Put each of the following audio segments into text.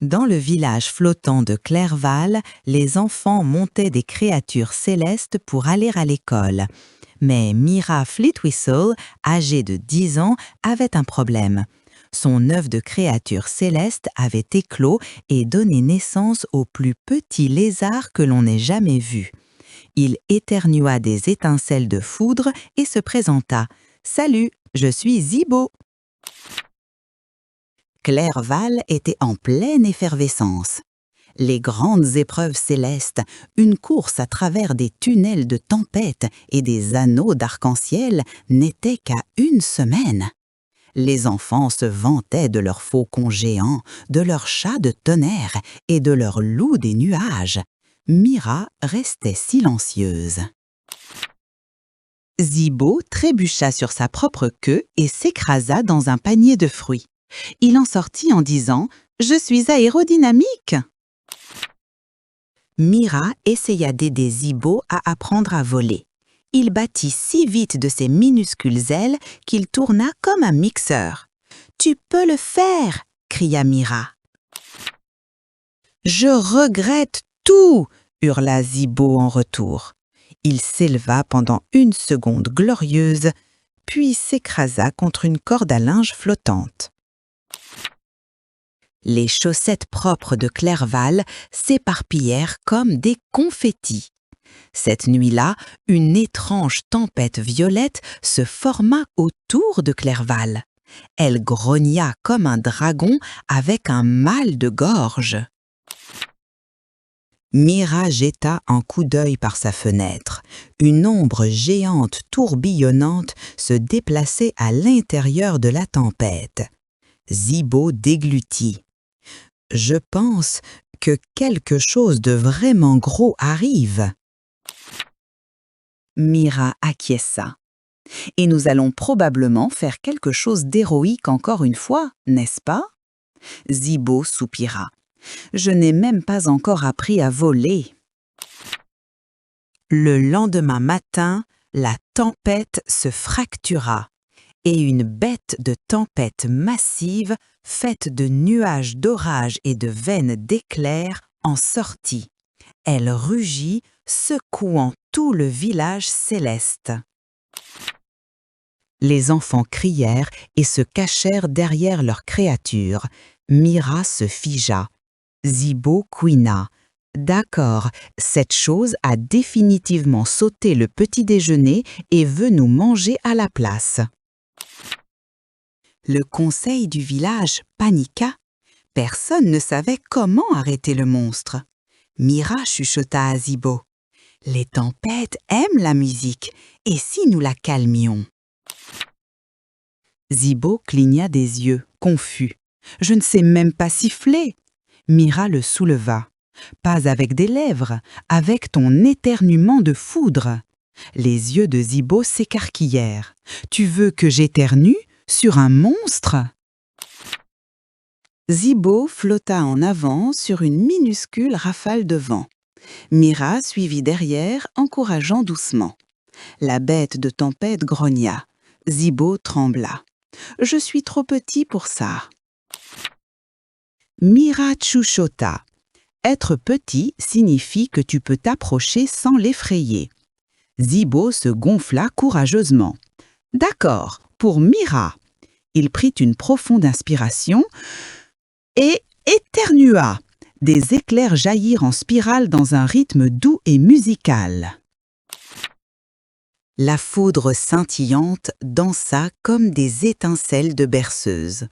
Dans le village flottant de Clerval, les enfants montaient des créatures célestes pour aller à l'école. Mais Myra Fleetwhistle, âgée de 10 ans, avait un problème. Son œuf de créature céleste avait éclos et donné naissance au plus petit lézard que l'on ait jamais vu. Il éternua des étincelles de foudre et se présenta. « Salut, je suis Zibo !» Clerval était en pleine effervescence. Les grandes épreuves célestes, une course à travers des tunnels de tempête et des anneaux d'arc-en-ciel n'étaient qu'à une semaine. Les enfants se vantaient de leurs faucons géants, de leurs chats de tonnerre et de leurs loups des nuages. Myra restait silencieuse. Zibo trébucha sur sa propre queue et s'écrasa dans un panier de fruits. Il en sortit en disant « Je suis aérodynamique !» Myra essaya d'aider Zibo à apprendre à voler. Il battit si vite de ses minuscules ailes qu'il tourna comme un mixeur. « Tu peux le faire !» cria Myra. « Je regrette tout !» hurla Zibo en retour. Il s'éleva pendant une seconde glorieuse, puis s'écrasa contre une corde à linge flottante. Les chaussettes propres de Clerval s'éparpillèrent comme des confettis. Cette nuit-là, une étrange tempête violette se forma autour de Clerval. Elle grogna comme un dragon avec un mal de gorge. Myra jeta un coup d'œil par sa fenêtre. Une ombre géante tourbillonnante se déplaçait à l'intérieur de la tempête. Zibo déglutit. « Je pense que quelque chose de vraiment gros arrive. » Myra acquiesça. « Et nous allons probablement faire quelque chose d'héroïque encore une fois, n'est-ce pas ?» Zibo soupira. « Je n'ai même pas encore appris à voler. » Le lendemain matin, la tempête se fractura et une bête de tempête massive, faite de nuages d'orage et de veines d'éclairs, en sortit. Elle rugit, secouant tout le village céleste. Les enfants crièrent et se cachèrent derrière leurs créatures. Myra se figea. Zibo couina. D'accord, cette chose a définitivement sauté le petit déjeuner et veut nous manger à la place. Le conseil du village paniqua. Personne ne savait comment arrêter le monstre. Myra chuchota à Zibo. « Les tempêtes aiment la musique, et si nous la calmions ?» Zibo cligna des yeux, confus. « Je ne sais même pas siffler !» Myra le souleva. « Pas avec des lèvres, avec ton éternuement de foudre !» Les yeux de Zibo s'écarquillèrent. « Tu veux que j'éternue sur un monstre ?» Zibo flotta en avant sur une minuscule rafale de vent. Myra suivit derrière, encourageant doucement. La bête de tempête grogna. Zibo trembla. « Je suis trop petit pour ça. » Myra chuchota. « Être petit signifie que tu peux t'approcher sans l'effrayer. » Zibo se gonfla courageusement. « D'accord, pour Myra. » Il prit une profonde inspiration et éternua. Des éclairs jaillirent en spirale dans un rythme doux et musical. La foudre scintillante dansa comme des étincelles de berceuse.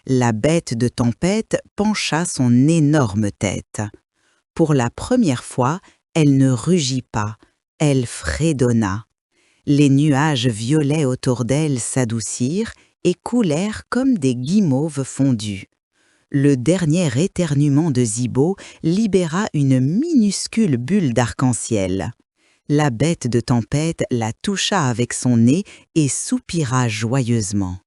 La bête de tempête pencha son énorme tête. Pour la première fois, elle ne rugit pas, elle fredonna. Les nuages violets autour d'elle s'adoucirent et coulèrent comme des guimauves fondues. Le dernier éternuement de Zibo libéra une minuscule bulle d'arc-en-ciel. La bête de tempête la toucha avec son nez et soupira joyeusement.